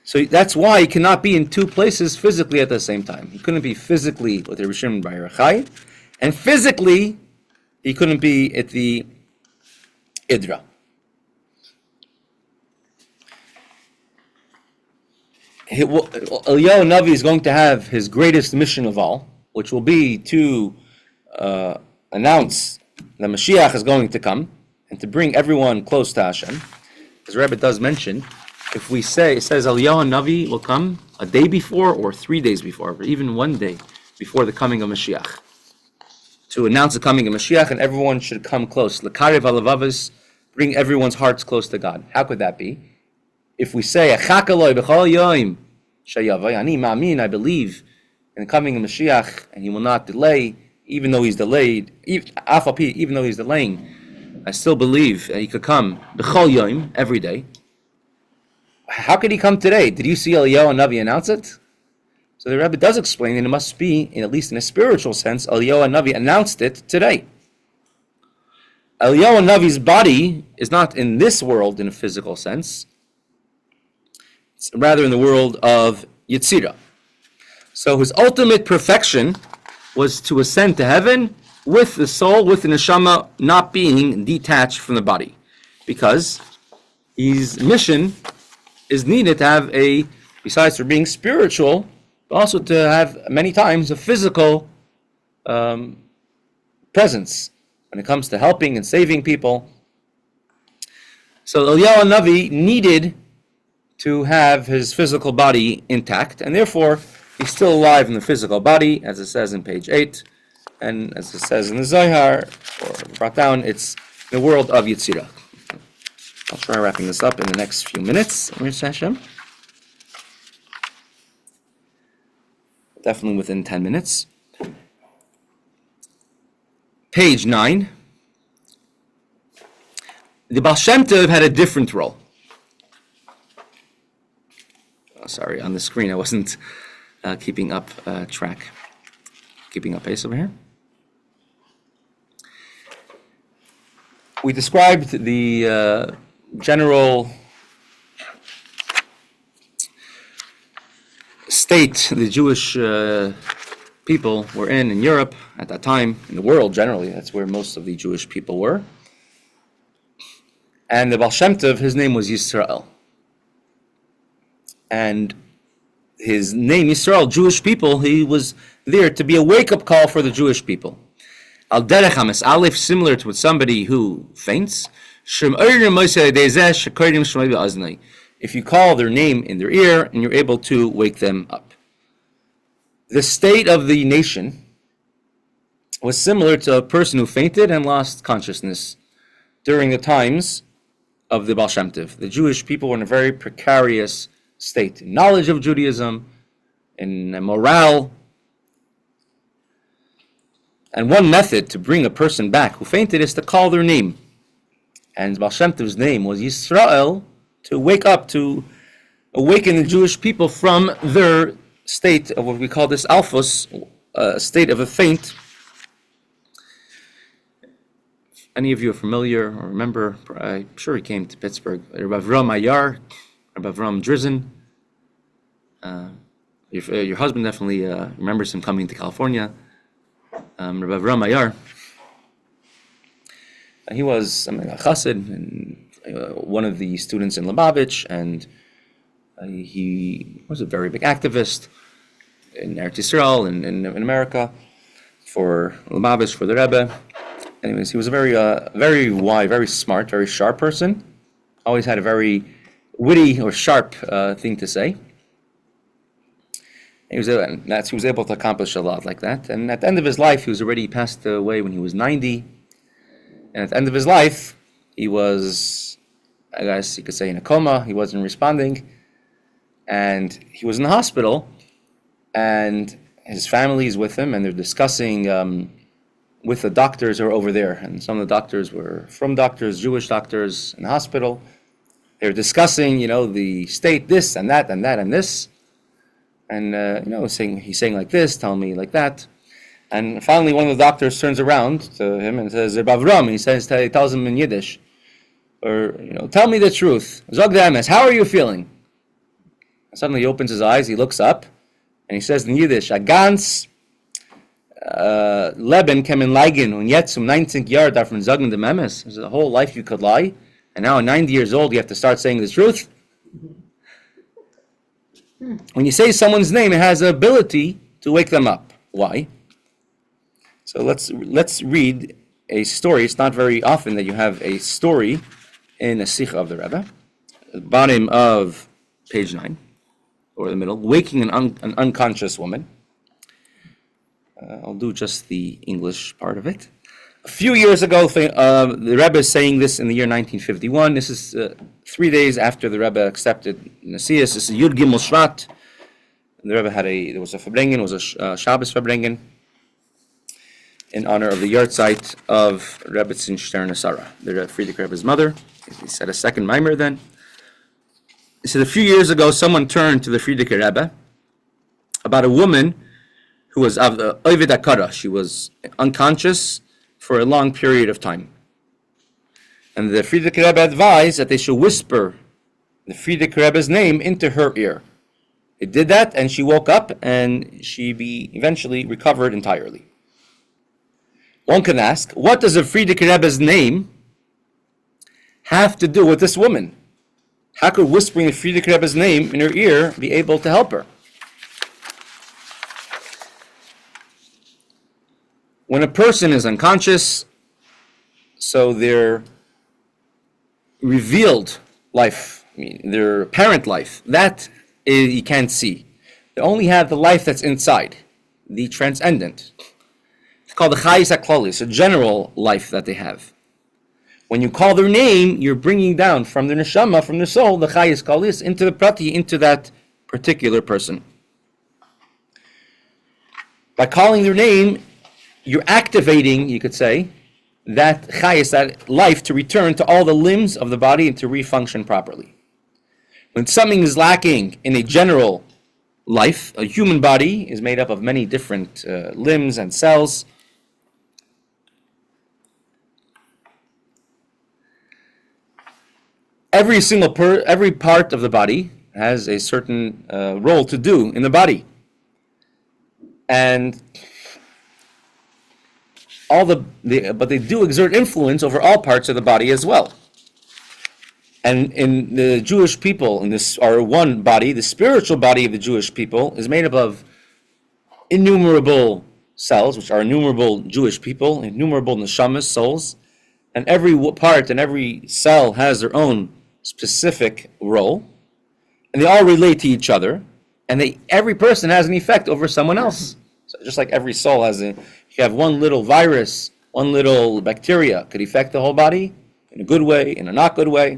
So that's why he cannot be in 2 places physically at the same time. He couldn't be physically with the Shimon Bar Yochai, and physically, he couldn't be at the Idra. Eliyahu Hanavi is going to have his greatest mission of all, which will be to announce the Mashiach is going to come and to bring everyone close to Hashem. As Rebbe does mention, if we say, it says Eliyahu Hanavi will come a day before or 3 days before, or even 1 day before the coming of Mashiach, to announce the coming of Mashiach, and everyone should come close. L'karev halavavos, bring everyone's hearts close to God. How could that be? If we say, Achakaloi b'chol yoim, Shayavai, Ani Ma'amin, I believe in the coming of Mashiach, and he will not delay, even though he's delayed, even though he's delaying. I still believe that he could come b'chol yom, every day. How could he come today? Did you see Eliyahu Hanavi announce it? So the Rebbe does explain, and it must be, at least in a spiritual sense, Eliyahu Hanavi announced it today. Eliyahu Hanavi's body is not in this world in a physical sense. It's rather in the world of Yetzirah. So his ultimate perfection was to ascend to heaven with the soul, with the neshama not being detached from the body. Because his mission is needed to have besides for being spiritual, but also to have many times a physical presence when it comes to helping and saving people. So Eliyahu Hanavi needed to have his physical body intact, and therefore he's still alive in the physical body, as it says in page 8, and as it says in the Zohar, or brought down, it's the world of Yetzirah. I'll try wrapping this up in the next few minutes. Shem. Definitely within 10 minutes. Page 9. The Baal Shem Tov had a different role. Oh, sorry, on the screen I wasn't keeping up pace over here. We described the general state the Jewish people were in Europe at that time, in the world generally. That's where most of the Jewish people were. And the Baal Shem Tov, his name was Yisrael. And his name, Yisrael, Jewish people, he was there to be a wake-up call for the Jewish people. Al derech hamas aleph, similar to somebody who faints. If you call their name in their ear, and you're able to wake them up. The state of the nation was similar to a person who fainted and lost consciousness during the times of the Baal Shem Tov. The Jewish people were in a very precarious state, in knowledge of Judaism, in morale. And one method to bring a person back who fainted is to call their name. And Baal Shem Tov's name was Yisrael, to wake up, to awaken the Jewish people from their state of what we call this alphos, state of a faint. Any of you are familiar or remember, I'm sure he came to Pittsburgh, Rabbi Ayar, Rabbi Drizzen. Your husband definitely remembers him coming to California. Rabbi Ayar. He was a chassid and one of the students in Lubavitch, and he was a very big activist in Eretz Yisrael and in America for Lubavitch, for the Rebbe. Anyways, he was a very wise, very smart, very sharp person. Always had a very witty or sharp thing to say. He was able to accomplish a lot like that. And at the end of his life, he was already passed away when he was 90. And at the end of his life, he was, I guess you could say, in a coma. He wasn't responding. And he was in the hospital. And his family is with him, and they're discussing with the doctors who are over there. And some of the doctors were from doctors, Jewish doctors in the hospital. They're discussing, the state, this and that and that and this. And, he's saying like this, telling me like that. And finally, one of the doctors turns around to him and says, Bavram, he tells him in Yiddish, or, tell me the truth. Zog the emes, how are you feeling? And suddenly he opens his eyes, he looks up, and he says in Yiddish, a ganz Leben kemen leigen, und jetzt 19 Jahre darf man sagen dem emes. There's a whole life you could lie, and now at 90 years old you have to start saying the truth. When you say someone's name, it has the ability to wake them up. Why? So let's read a story. It's not very often that you have a story in a Sikha of the Rebbe. At the bottom of page 9, or the middle, waking an unconscious woman. I'll do just the English part of it. A few years ago, the Rebbe is saying this in the year 1951. This is 3 days after the Rebbe accepted Nasias. This is Yud Gimel Shvat. The Rebbe there was a Farbrengen, was a Shabbos Farbrengen, in honor of the yahrzeit of Rebbe Tzvi, the Friedrich Rebbe's mother. He said a second mimer then. He said a few years ago, someone turned to the Friedrich Rebbe about a woman who was of the Ovid Akara. She was unconscious for a long period of time. And the Friedrich Rebbe advised that they should whisper the Friedrich Rebbe's name into her ear. They did that, and she woke up, and she eventually recovered entirely. One can ask, what does the Friedrich Rebbe's name have to do with this woman? How could whispering the Friedrich Rebbe's name in her ear be able to help her? When a person is unconscious, so their revealed life, their apparent life, that you can't see. They only have the life that's inside, the transcendent. It's called the Chayis HaKlalis, a general life that they have. When you call their name, you're bringing down from the neshama, from the soul, the Chayis HaKlalis, into the prati, into that particular person. By calling their name, you're activating, you could say, that chayis, that life, to return to all the limbs of the body and to refunction properly. When something is lacking in a general life, a human body is made up of many different limbs and cells. Every part of the body has a certain role to do in the body, and but they do exert influence over all parts of the body as well. And in the Jewish people, in this our one body, the spiritual body of the Jewish people is made up of innumerable cells, which are innumerable Jewish people, innumerable neshamas, souls, and every part and every cell has their own specific role, and they all relate to each other, and every person has an effect over someone else. So just like every soul has you have one little virus, one little bacteria could affect the whole body in a good way, in a not good way.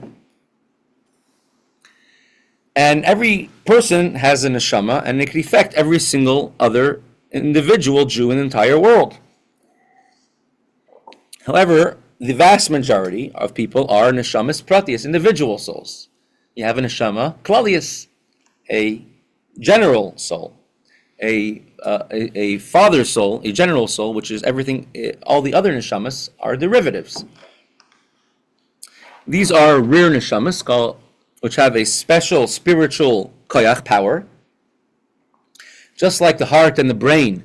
And every person has a neshama, and it could affect every single other individual Jew in the entire world. However, the vast majority of people are neshamas pratius, individual souls. You have a neshama klalius, a general soul, a father soul, a general soul, which is everything. All the other neshamas are derivatives. These are rear neshamas, which have a special spiritual koyach power. Just like the heart and the brain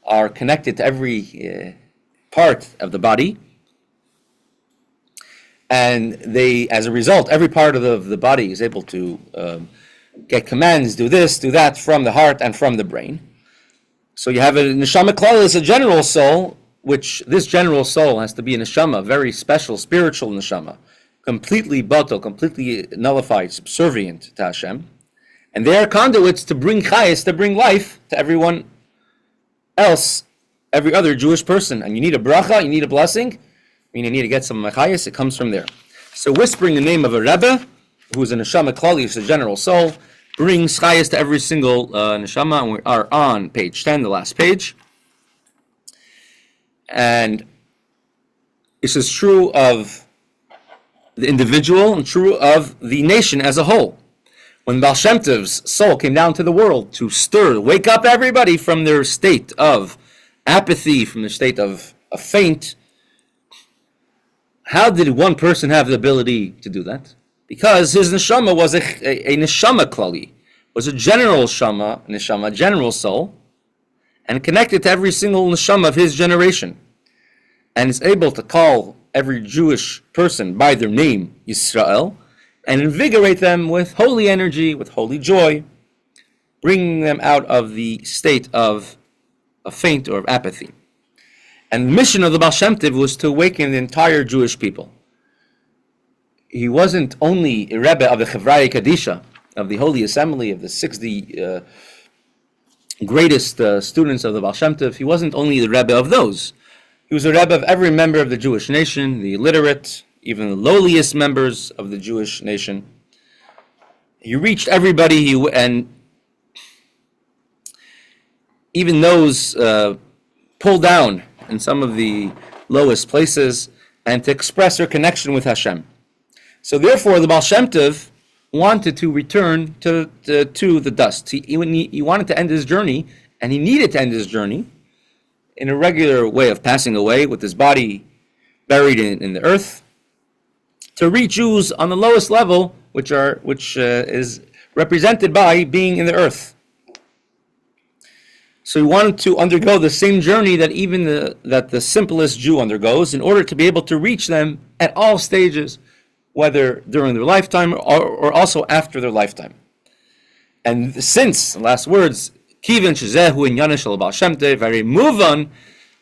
are connected to every part of the body, and as a result, every part of the body is able to get commands, do this, do that, from the heart and from the brain. So you have a neshama klal, a general soul, which this general soul has to be a neshama, very special spiritual neshama, completely batal, completely nullified, subservient to Hashem. And they are conduits to bring chayis, to bring life to everyone else, every other Jewish person. And you need a bracha, you need a blessing, you need to get some chayis, it comes from there. So whispering the name of a Rebbe, who is a neshama klali, is a general soul, brings chayis to every single neshama, and we are on page 10, the last page. And this is true of the individual and true of the nation as a whole. When Baal Shem Tov's soul came down to the world to stir, wake up everybody from their state of apathy, from their state of faint, how did one person have the ability to do that? Because his neshama was a neshama klali, was a general neshama, general soul, and connected to every single neshama of his generation, and is able to call every Jewish person by their name, Yisrael, and invigorate them with holy energy, with holy joy, bringing them out of the state of faint or of apathy. And the mission of the Baal Shem Tov was to awaken the entire Jewish people. He wasn't only a Rebbe of the Chevraya Kadisha, of the Holy Assembly, of the 60 greatest students of the Baal Shem Tov. He wasn't only the Rebbe of those. He was a Rebbe of every member of the Jewish nation, the illiterate, even the lowliest members of the Jewish nation. He reached everybody, and even those pull down in some of the lowest places, and to express their connection with Hashem. So therefore, the Baal Shem Tov wanted to return to the dust. He wanted to end his journey, and he needed to end his journey in a regular way of passing away with his body buried in the earth, to reach Jews on the lowest level, which is represented by being in the earth. So he wanted to undergo the same journey that even the simplest Jew undergoes, in order to be able to reach them at all stages, whether during their lifetime or also after their lifetime. And since, the last words, Kivin shezehu inyan shel Baal Shem Tov, very move on,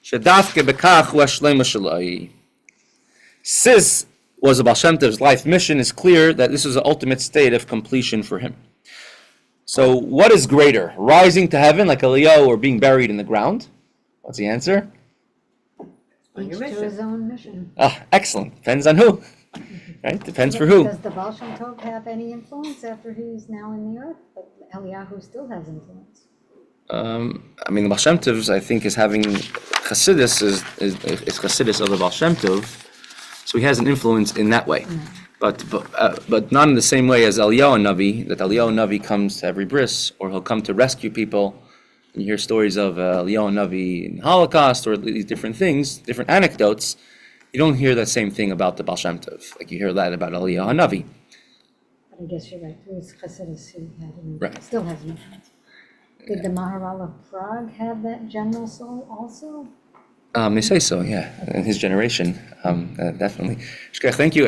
shedafke bekach hu hashleima sheloi. Since was the Baal Shem Tov's life mission, is clear that this is the ultimate state of completion for him. So what is greater, rising to heaven like Eliyahu or being buried in the ground? What's the answer? Each to his own mission. Excellent. Depends on who. Right? Depends for who. Does the Baal Shem Tov have any influence after he's now in the earth? But Eliyahu still has influence. The Baal Shem Tov, I think, is having Chassidus is Chassidus of the Baal Shem Tov, so he has an influence in that way. But not in the same way as Eliyahu Hanavi, that Eliyahu Hanavi comes to every bris, or he'll come to rescue people. And you hear stories of Eliyahu Hanavi in the Holocaust, or these different things, different anecdotes. You don't hear that same thing about the Baal Shem Tov, like you hear that about Eliyahu Hanavi. But I guess you're right, it was Chassidus who had an Right. still has an influence. Did the Maharal of Prague have that general soul also? They say so, yeah, in his generation, definitely. Shkech, thank you.